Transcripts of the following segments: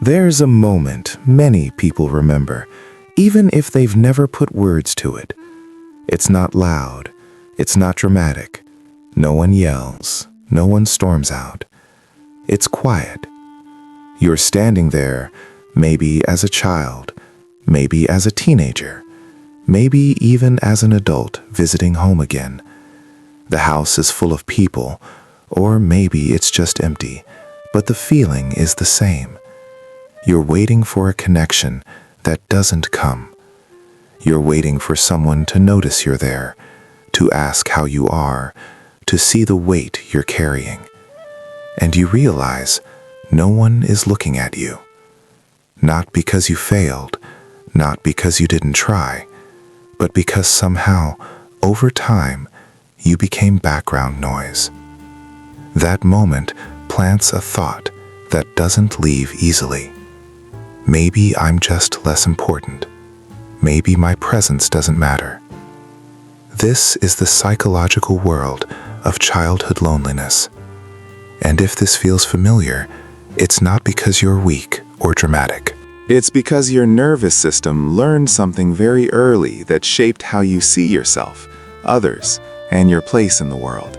There's a moment many people remember, even if they've never put words to it. It's not loud. It's not dramatic. No one yells. No one storms out. It's quiet. You're standing there, maybe as a child, maybe as a teenager, maybe even as an adult visiting home again. The house is full of people, or maybe it's just empty, but the feeling is the same. You're waiting for a connection that doesn't come. You're waiting for someone to notice you're there, to ask how you are, to see the weight you're carrying. And you realize no one is looking at you. Not because you failed, not because you didn't try, but because somehow, over time, you became background noise. That moment plants a thought that doesn't leave easily. Maybe I'm just less important. Maybe my presence doesn't matter. This is the psychological world of childhood loneliness. And if this feels familiar, it's not because you're weak or dramatic. It's because your nervous system learned something very early that shaped how you see yourself, others, and your place in the world.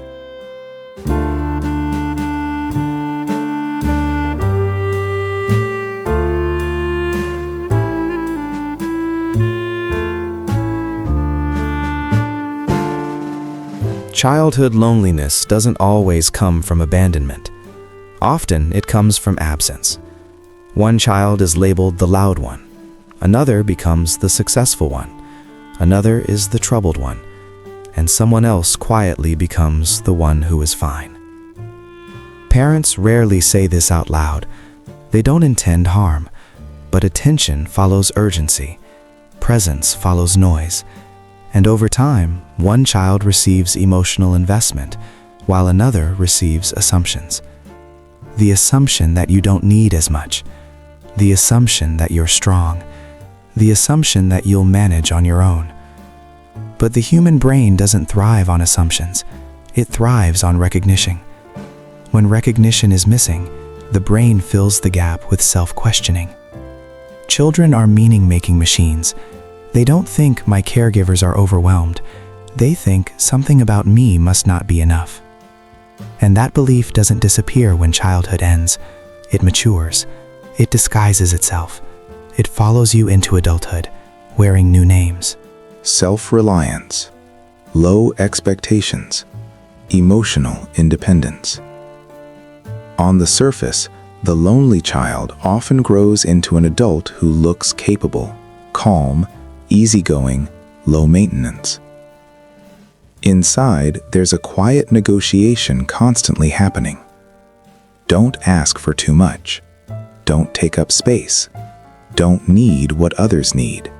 Childhood loneliness doesn't always come from abandonment. Often it comes from absence. One child is labeled the loud one. Another becomes the successful one. Another is the troubled one. And someone else quietly becomes the one who is fine. Parents rarely say this out loud. They don't intend harm, but attention follows urgency. Presence follows noise. And over time, one child receives emotional investment, while another receives assumptions. The assumption that you don't need as much. The assumption that you're strong. The assumption that you'll manage on your own. But the human brain doesn't thrive on assumptions. It thrives on recognition. When recognition is missing, the brain fills the gap with self-questioning. Children are meaning-making machines. They don't think my caregivers are overwhelmed. They think something about me must not be enough. And that belief doesn't disappear when childhood ends. It matures. It disguises itself. It follows you into adulthood, wearing new names. Self-reliance, low expectations, emotional independence. On the surface, the lonely child often grows into an adult who looks capable, calm, easygoing, low maintenance. Inside, there's a quiet negotiation constantly happening. Don't ask for too much. Don't take up space. Don't need what others need.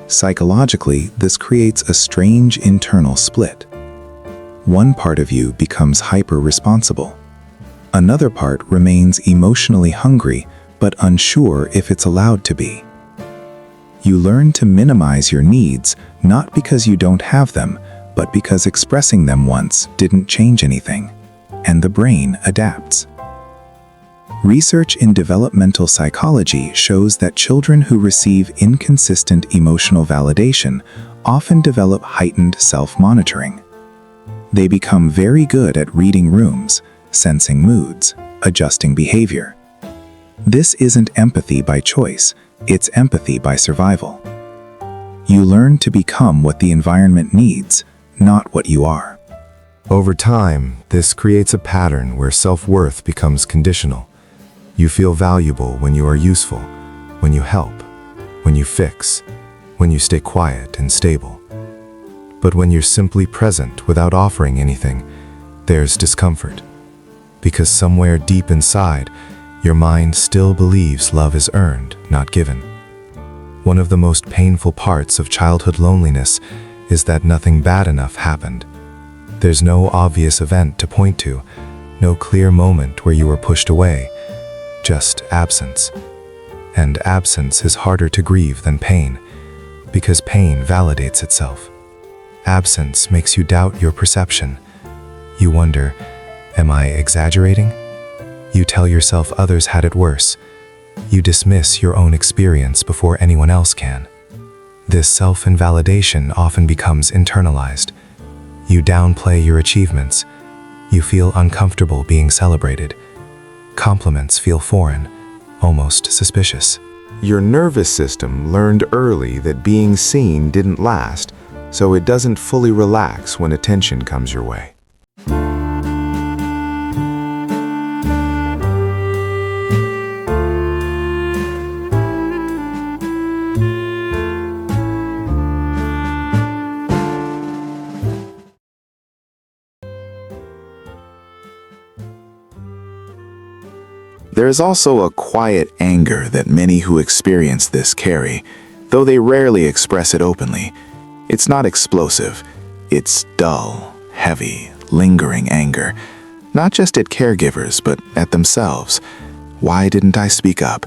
Psychologically, this creates a strange internal split. One part of you becomes hyper-responsible. Another part remains emotionally hungry, but unsure if it's allowed to be. You learn to minimize your needs, not because you don't have them, but because expressing them once didn't change anything, and the brain adapts. Research in developmental psychology shows that children who receive inconsistent emotional validation often develop heightened self-monitoring. They become very good at reading rooms, sensing moods, adjusting behavior. This isn't empathy by choice, it's empathy by survival. You learn to become what the environment needs, not what you are. Over time, this creates a pattern where self-worth becomes conditional. You feel valuable when you are useful, when you help, when you fix, when you stay quiet and stable. But when you're simply present without offering anything, there's discomfort. Because somewhere deep inside, your mind still believes love is earned, not given. One of the most painful parts of childhood loneliness is that nothing bad enough happened. There's no obvious event to point to, no clear moment where you were pushed away, just absence. And absence is harder to grieve than pain, because pain validates itself. Absence makes you doubt your perception. You wonder, am I exaggerating? You tell yourself others had it worse. You dismiss your own experience before anyone else can. This self-invalidation often becomes internalized. You downplay your achievements. You feel uncomfortable being celebrated. Compliments feel foreign, almost suspicious. Your nervous system learned early that being seen didn't last, so it doesn't fully relax when attention comes your way. There is also a quiet anger that many who experience this carry, though they rarely express it openly. It's not explosive. It's dull, heavy, lingering anger, not just at caregivers, but at themselves. Why didn't I speak up?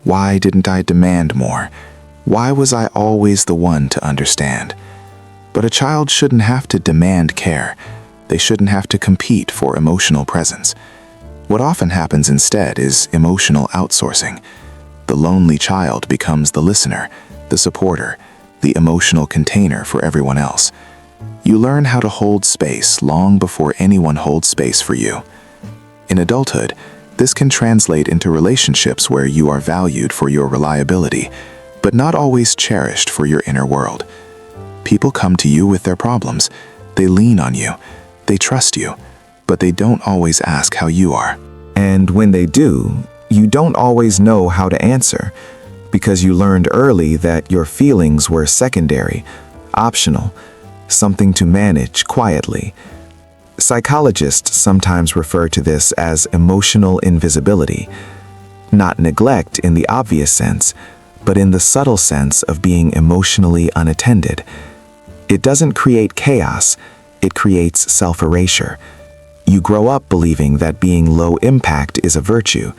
Why didn't I demand more? Why was I always the one to understand? But a child shouldn't have to demand care. They shouldn't have to compete for emotional presence. What often happens instead is emotional outsourcing. The lonely child becomes the listener, the supporter, the emotional container for everyone else. You learn how to hold space long before anyone holds space for you. In adulthood, this can translate into relationships where you are valued for your reliability, but not always cherished for your inner world. People come to you with their problems. They lean on you. They trust you. But they don't always ask how you are. And when they do, you don't always know how to answer, because you learned early that your feelings were secondary, optional, something to manage quietly. Psychologists sometimes refer to this as emotional invisibility, not neglect in the obvious sense, but in the subtle sense of being emotionally unattended. It doesn't create chaos, it creates self-erasure. You grow up believing that being low impact is a virtue,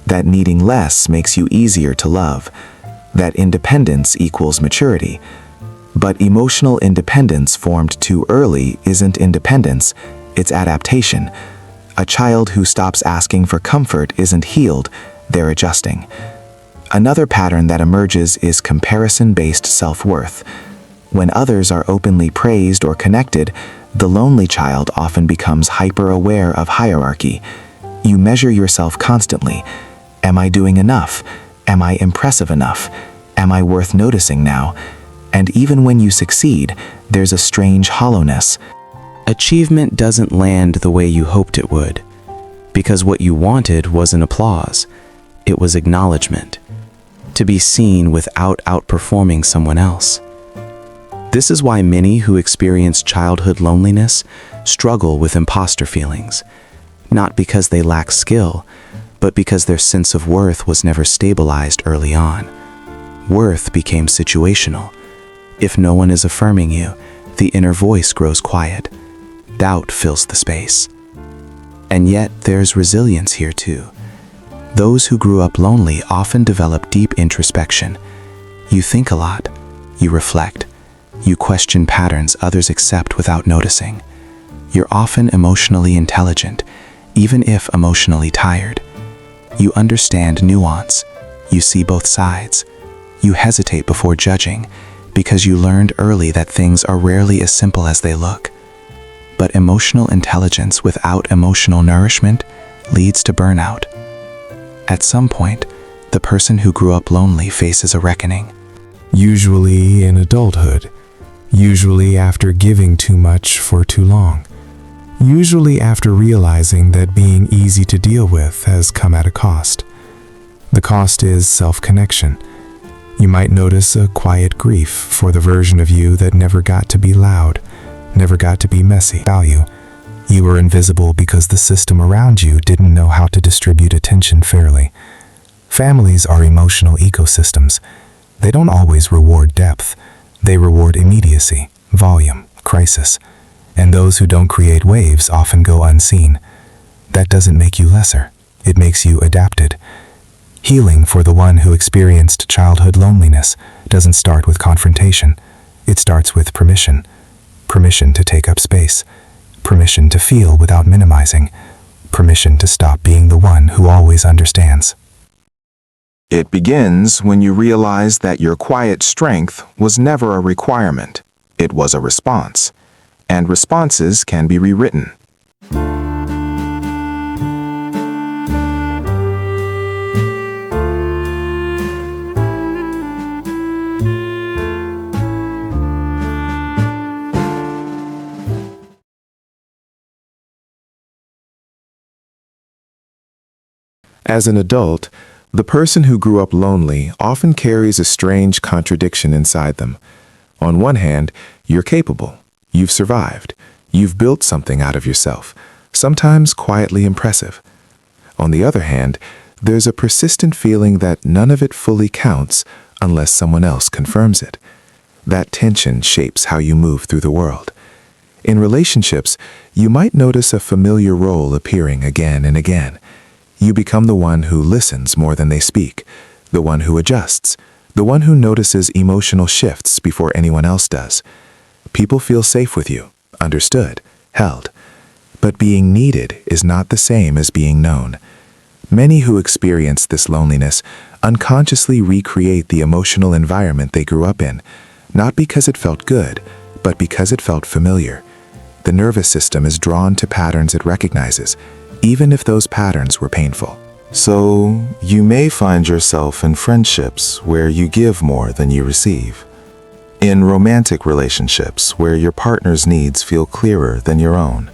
that needing less makes you easier to love, that independence equals maturity. But emotional independence formed too early isn't independence, it's adaptation. A child who stops asking for comfort isn't healed, they're adjusting. Another pattern that emerges is comparison-based self-worth. When others are openly praised or connected, the lonely child often becomes hyper-aware of hierarchy. You measure yourself constantly. Am I doing enough? Am I impressive enough? Am I worth noticing now? And even when you succeed, there's a strange hollowness. Achievement doesn't land the way you hoped it would, because what you wanted wasn't applause. It was acknowledgement, to be seen without outperforming someone else. This is why many who experience childhood loneliness struggle with imposter feelings, not because they lack skill, but because their sense of worth was never stabilized early on. Worth became situational. If no one is affirming you, the inner voice grows quiet. Doubt fills the space. And yet there's resilience here too. Those who grew up lonely often develop deep introspection. You think a lot. You reflect. You question patterns others accept without noticing. You're often emotionally intelligent, even if emotionally tired. You understand nuance. You see both sides. You hesitate before judging, because you learned early that things are rarely as simple as they look. But emotional intelligence without emotional nourishment leads to burnout. At some point, the person who grew up lonely faces a reckoning. Usually in adulthood. Usually after giving too much for too long. Usually after realizing that being easy to deal with has come at a cost. The cost is self-connection. You might notice a quiet grief for the version of you that never got to be loud, never got to be messy. Value. You were invisible because the system around you didn't know how to distribute attention fairly. Families are emotional ecosystems. They don't always reward depth. They reward immediacy, volume, crisis. And those who don't create waves often go unseen. That doesn't make you lesser. It makes you adapted. Healing for the one who experienced childhood loneliness doesn't start with confrontation. It starts with permission. Permission to take up space. Permission to feel without minimizing. Permission to stop being the one who always understands. It begins when you realize that your quiet strength was never a requirement. It was a response. And responses can be rewritten. As an adult, the person who grew up lonely often carries a strange contradiction inside them. On one hand, you're capable. You've survived. You've built something out of yourself, sometimes quietly impressive. On the other hand, there's a persistent feeling that none of it fully counts unless someone else confirms it. That tension shapes how you move through the world. In relationships, you might notice a familiar role appearing again and again. You become the one who listens more than they speak, the one who adjusts, the one who notices emotional shifts before anyone else does. People feel safe with you, understood, held. But being needed is not the same as being known. Many who experience this loneliness unconsciously recreate the emotional environment they grew up in, not because it felt good, but because it felt familiar. The nervous system is drawn to patterns it recognizes, even if those patterns were painful. So, you may find yourself in friendships where you give more than you receive. In romantic relationships where your partner's needs feel clearer than your own.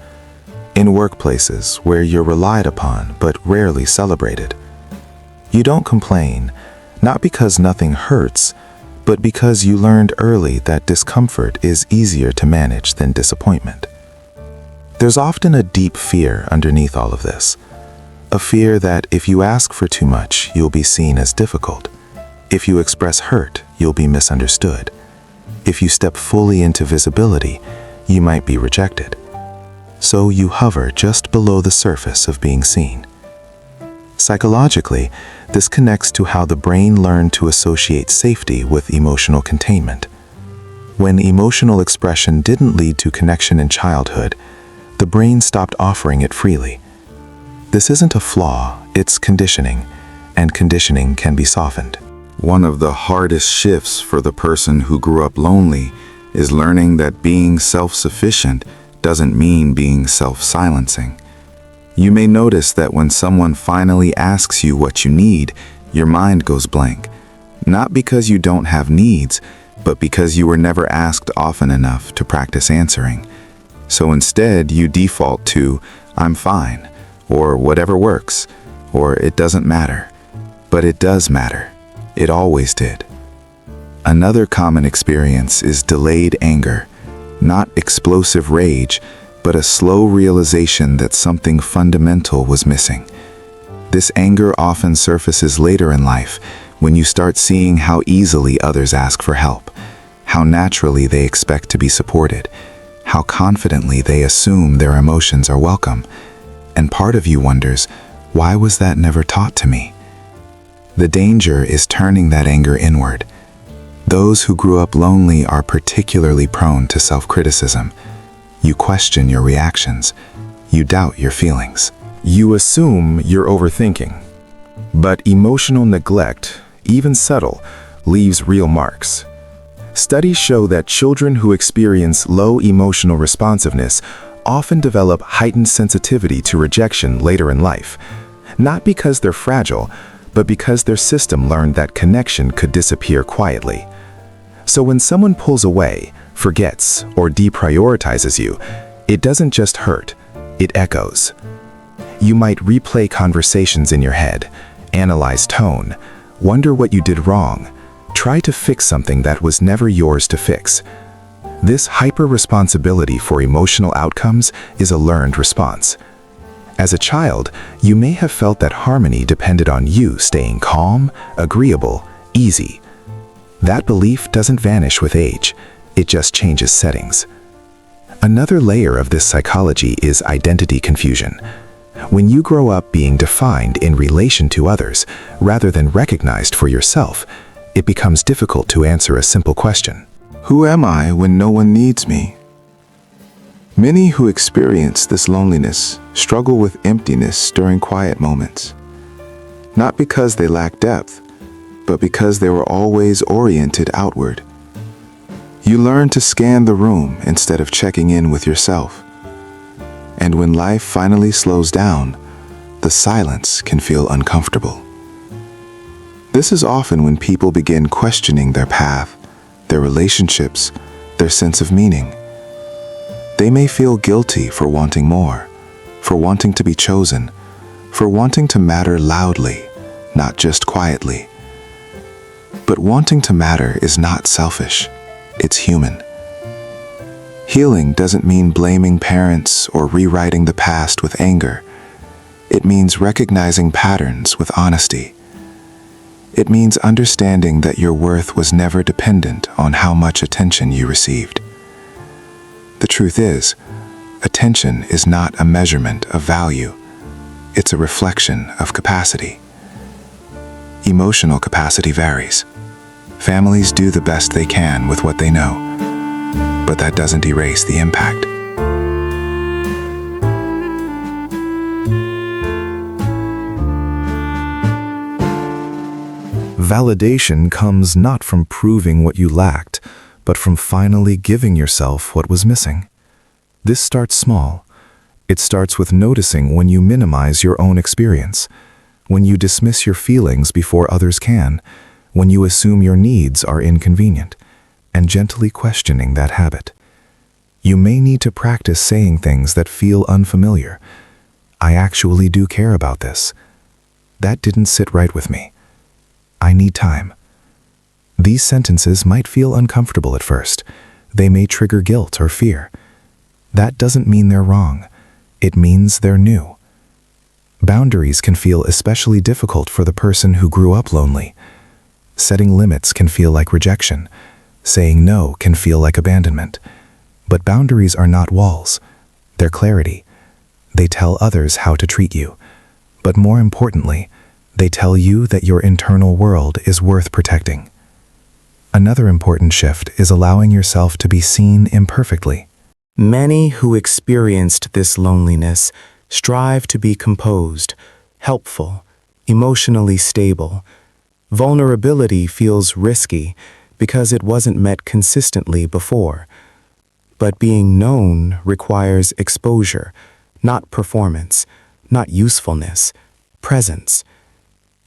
In workplaces where you're relied upon but rarely celebrated. You don't complain, not because nothing hurts, but because you learned early that discomfort is easier to manage than disappointment. There's often a deep fear underneath all of this. A fear that if you ask for too much, you'll be seen as difficult. If you express hurt, you'll be misunderstood. If you step fully into visibility, you might be rejected. So you hover just below the surface of being seen. Psychologically, this connects to how the brain learned to associate safety with emotional containment. When emotional expression didn't lead to connection in childhood, the brain stopped offering it freely. This isn't a flaw, it's conditioning, and conditioning can be softened. One of the hardest shifts for the person who grew up lonely is learning that being self-sufficient doesn't mean being self-silencing. You may notice that when someone finally asks you what you need, your mind goes blank. Not because you don't have needs, but because you were never asked often enough to practice answering. So instead, you default to, "I'm fine," or "whatever works," or "it doesn't matter." But it does matter. It always did. Another common experience is delayed anger, not explosive rage, but a slow realization that something fundamental was missing. This anger often surfaces later in life when you start seeing how easily others ask for help, how naturally they expect to be supported, how confidently they assume their emotions are welcome. And part of you wonders, why was that never taught to me? The danger is turning that anger inward. Those who grew up lonely are particularly prone to self-criticism. You question your reactions. You doubt your feelings. You assume you're overthinking. But emotional neglect, even subtle, leaves real marks. Studies show that children who experience low emotional responsiveness often develop heightened sensitivity to rejection later in life, not because they're fragile, but because their system learned that connection could disappear quietly. So when someone pulls away, forgets, or deprioritizes you, it doesn't just hurt, it echoes. You might replay conversations in your head, analyze tone, wonder what you did wrong, try to fix something that was never yours to fix. This hyper-responsibility for emotional outcomes is a learned response. As a child, you may have felt that harmony depended on you staying calm, agreeable, easy. That belief doesn't vanish with age, it just changes settings. Another layer of this psychology is identity confusion. When you grow up being defined in relation to others, rather than recognized for yourself, it becomes difficult to answer a simple question. Who am I when no one needs me? Many who experience this loneliness struggle with emptiness during quiet moments. Not because they lack depth, but because they were always oriented outward. You learn to scan the room instead of checking in with yourself. And when life finally slows down, the silence can feel uncomfortable. This is often when people begin questioning their path, their relationships, their sense of meaning. They may feel guilty for wanting more, for wanting to be chosen, for wanting to matter loudly, not just quietly. But wanting to matter is not selfish, it's human. Healing doesn't mean blaming parents or rewriting the past with anger. It means recognizing patterns with honesty. It means understanding that your worth was never dependent on how much attention you received. The truth is, attention is not a measurement of value. It's a reflection of capacity. Emotional capacity varies. Families do the best they can with what they know, but that doesn't erase the impact. Validation comes not from proving what you lacked, but from finally giving yourself what was missing. This starts small. It starts with noticing when you minimize your own experience, when you dismiss your feelings before others can, when you assume your needs are inconvenient, and gently questioning that habit. You may need to practice saying things that feel unfamiliar. I actually do care about this. That didn't sit right with me. I need time. These sentences might feel uncomfortable at first. They may trigger guilt or fear. That doesn't mean they're wrong. It means they're new. Boundaries can feel especially difficult for the person who grew up lonely. Setting limits can feel like rejection. Saying no can feel like abandonment. But boundaries are not walls. They're clarity. They tell others how to treat you. But more importantly, they tell you that your internal world is worth protecting. Another important shift is allowing yourself to be seen imperfectly. Many who experienced this loneliness strive to be composed, helpful, emotionally stable. Vulnerability feels risky because it wasn't met consistently before. But being known requires exposure, not performance, not usefulness, presence.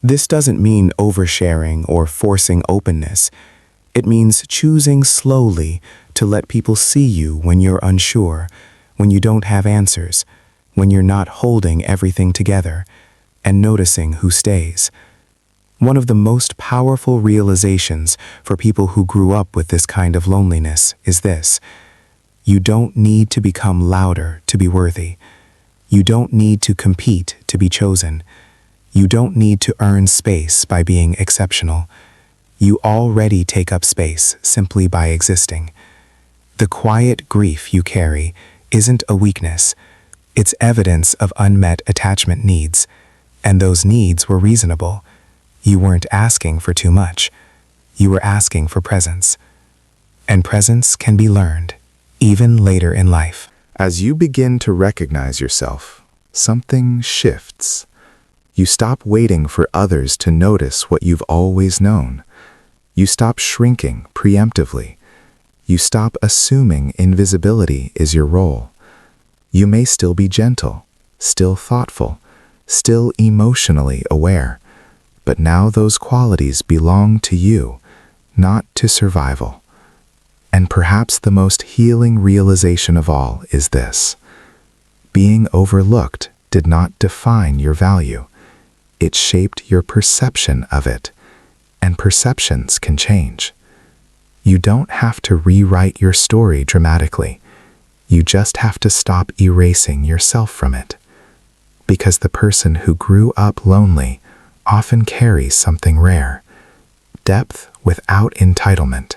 This doesn't mean oversharing or forcing openness. It means choosing slowly to let people see you when you're unsure, when you don't have answers, when you're not holding everything together, and noticing who stays. One of the most powerful realizations for people who grew up with this kind of loneliness is this: you don't need to become louder to be worthy. You don't need to compete to be chosen. You don't need to earn space by being exceptional. You already take up space simply by existing. The quiet grief you carry isn't a weakness. It's evidence of unmet attachment needs, and those needs were reasonable. You weren't asking for too much. You were asking for presence. And presence can be learned, even later in life. As you begin to recognize yourself, something shifts. You stop waiting for others to notice what you've always known. You stop shrinking preemptively. You stop assuming invisibility is your role. You may still be gentle, still thoughtful, still emotionally aware, but now those qualities belong to you, not to survival. And perhaps the most healing realization of all is this: being overlooked did not define your value. It shaped your perception of it, and perceptions can change. You don't have to rewrite your story dramatically. You just have to stop erasing yourself from it. Because the person who grew up lonely often carries something rare: depth without entitlement,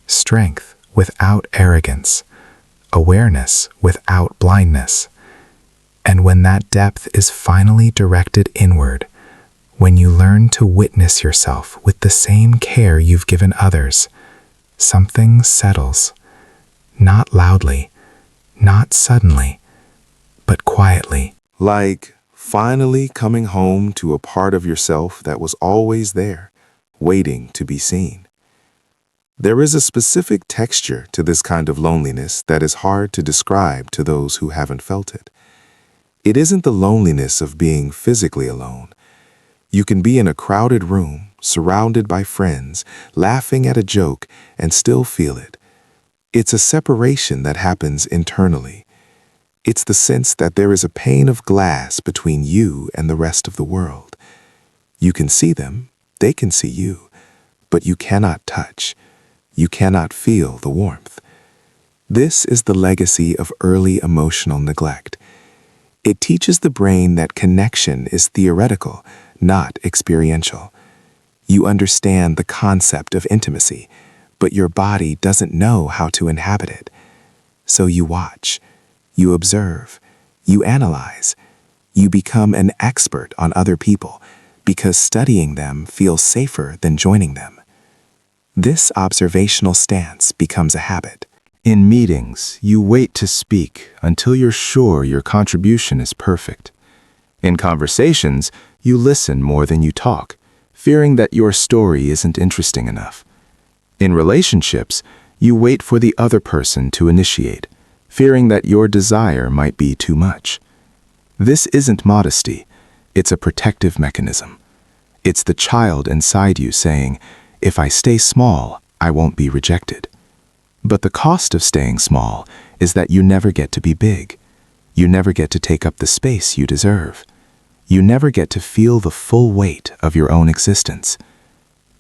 strength without arrogance, awareness without blindness. And when that depth is finally directed inward, when you learn to witness yourself with the same care you've given others, something settles. Not loudly, not suddenly, but quietly. Like finally coming home to a part of yourself that was always there, waiting to be seen. There is a specific texture to this kind of loneliness that is hard to describe to those who haven't felt it. It isn't the loneliness of being physically alone. You can be in a crowded room, surrounded by friends, laughing at a joke, and still feel it. It's a separation that happens internally. It's the sense that there is a pane of glass between you and the rest of the world. You can see them, they can see you, but you cannot touch. You cannot feel the warmth. This is the legacy of early emotional neglect. It teaches the brain that connection is theoretical, not experiential. You understand the concept of intimacy, but your body doesn't know how to inhabit it. So you watch, you observe, you analyze, you become an expert on other people because studying them feels safer than joining them. This observational stance becomes a habit. In meetings, you wait to speak until you're sure your contribution is perfect. In conversations, you listen more than you talk, fearing that your story isn't interesting enough. In relationships, you wait for the other person to initiate, fearing that your desire might be too much. This isn't modesty, it's a protective mechanism. It's the child inside you saying, "If I stay small, I won't be rejected." But the cost of staying small is that you never get to be big. You never get to take up the space you deserve. You never get to feel the full weight of your own existence.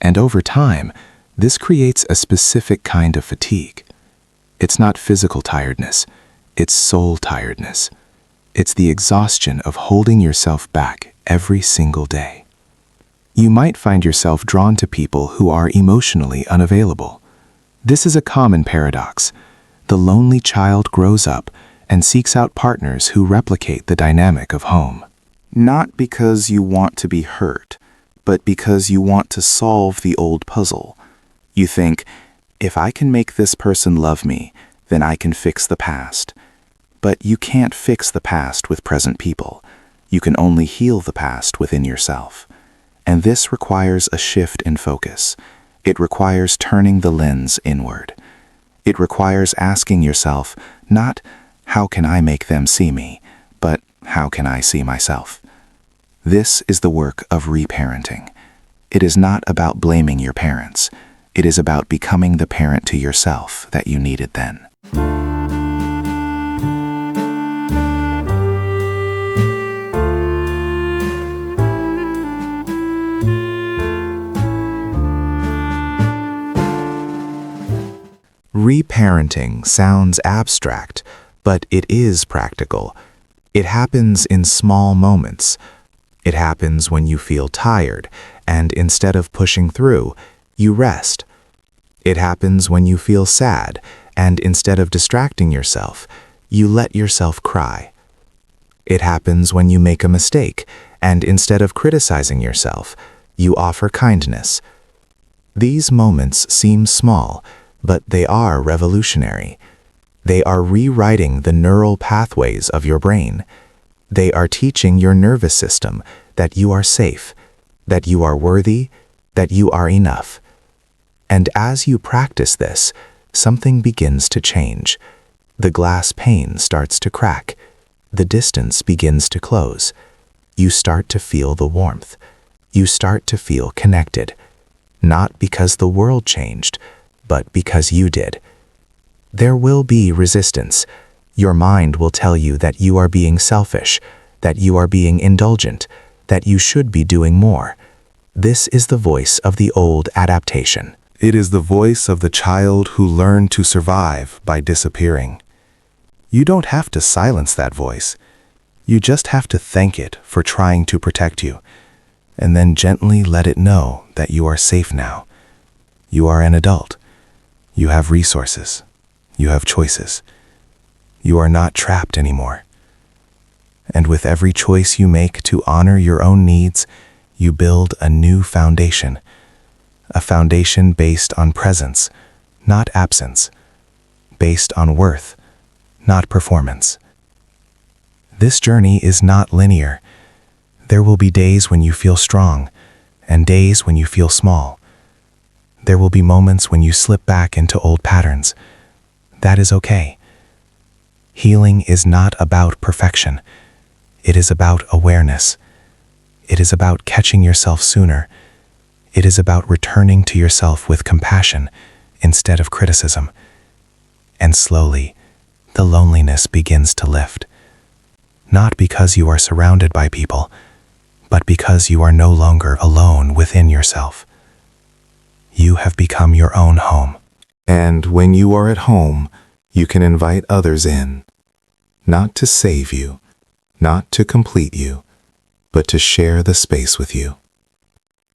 And over time, this creates a specific kind of fatigue. It's not physical tiredness, it's soul tiredness. It's the exhaustion of holding yourself back every single day. You might find yourself drawn to people who are emotionally unavailable. This is a common paradox. The lonely child grows up and seeks out partners who replicate the dynamic of home. Not because you want to be hurt, but because you want to solve the old puzzle. You think, if I can make this person love me, then I can fix the past. But you can't fix the past with present people. You can only heal the past within yourself. And this requires a shift in focus. It requires turning the lens inward. It requires asking yourself, not, how can I make them see me, but how can I see myself? This is the work of reparenting. It is not about blaming your parents. It is about becoming the parent to yourself that you needed then. Reparenting sounds abstract, but it is practical. It happens in small moments. It happens when you feel tired, and instead of pushing through, you rest. It happens when you feel sad, and instead of distracting yourself, you let yourself cry. It happens when you make a mistake, and instead of criticizing yourself, you offer kindness. These moments seem small, but they are revolutionary. They are rewriting the neural pathways of your brain. They are teaching your nervous system that you are safe, that you are worthy, that you are enough. And as you practice this, something begins to change. The glass pane starts to crack. The distance begins to close. You start to feel the warmth. You start to feel connected. Not because the world changed, but because you did. There will be resistance. Your mind will tell you that you are being selfish, that you are being indulgent, that you should be doing more. This is the voice of the old adaptation. It is the voice of the child who learned to survive by disappearing. You don't have to silence that voice. You just have to thank it for trying to protect you, and then gently let it know that you are safe now. You are an adult. You have resources. You have choices. You are not trapped anymore. And with every choice you make to honor your own needs, you build a new foundation. A foundation based on presence, not absence. Based on worth, not performance. This journey is not linear. There will be days when you feel strong, and days when you feel small. There will be moments when you slip back into old patterns. That is okay. Healing is not about perfection. It is about awareness. It is about catching yourself sooner. It is about returning to yourself with compassion instead of criticism. And slowly, the loneliness begins to lift. Not because you are surrounded by people, but because you are no longer alone within yourself. You have become your own home. And when you are at home, you can invite others in, not to save you, not to complete you, but to share the space with you.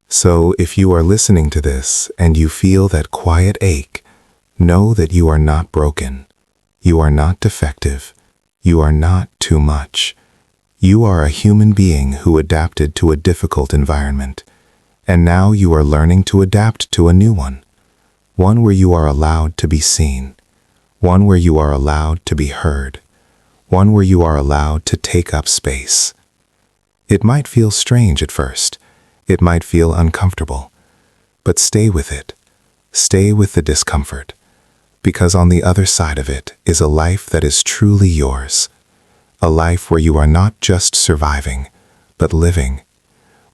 So if you are listening to this and you feel that quiet ache, know that you are not broken. You are not defective. You are not too much. You are a human being who adapted to a difficult environment, and now you are learning to adapt to a new one where you are allowed to be seen, one where you are allowed to be heard, one where you are allowed to take up space. It might feel strange at first. It might feel uncomfortable, but stay with it. Stay with the discomfort, because on the other side of it is a life that is truly yours. A life where you are not just surviving, but living.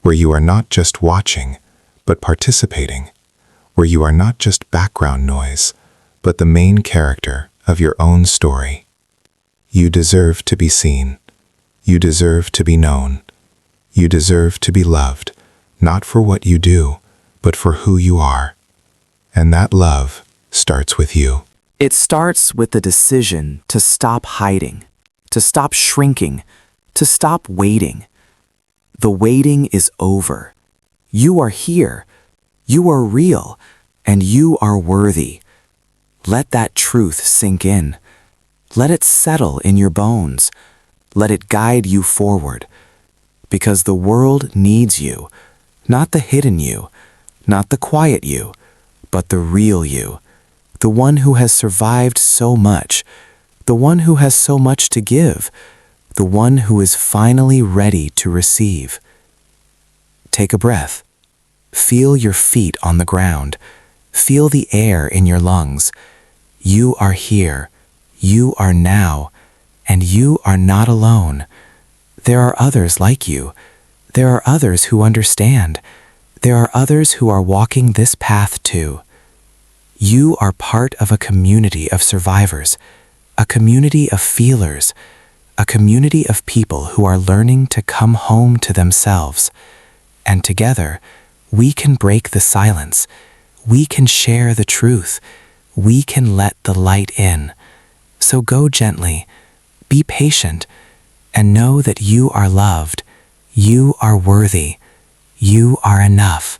Where you are not just watching, but participating. Where you are not just background noise, but the main character of your own story. You deserve to be seen. You deserve to be known. You deserve to be loved, not for what you do, but for who you are. And that love starts with you. It starts with the decision to stop hiding, to stop shrinking, to stop waiting. The waiting is over. You are here. You are real, and you are worthy. Let that truth sink in. Let it settle in your bones. Let it guide you forward. Because the world needs you, not the hidden you, not the quiet you, but the real you, the one who has survived so much, the one who has so much to give, the one who is finally ready to receive. Take a breath. Feel your feet on the ground. Feel the air in your lungs. You are here. You are now. And you are not alone. There are others like you. There are others who understand. There are others who are walking this path too. You are part of a community of survivors, a community of feelers, a community of people who are learning to come home to themselves. And together, we can break the silence. We can share the truth. We can let the light in. So go gently, be patient, and know that you are loved. You are worthy. You are enough.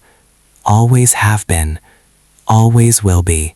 Always have been. Always will be.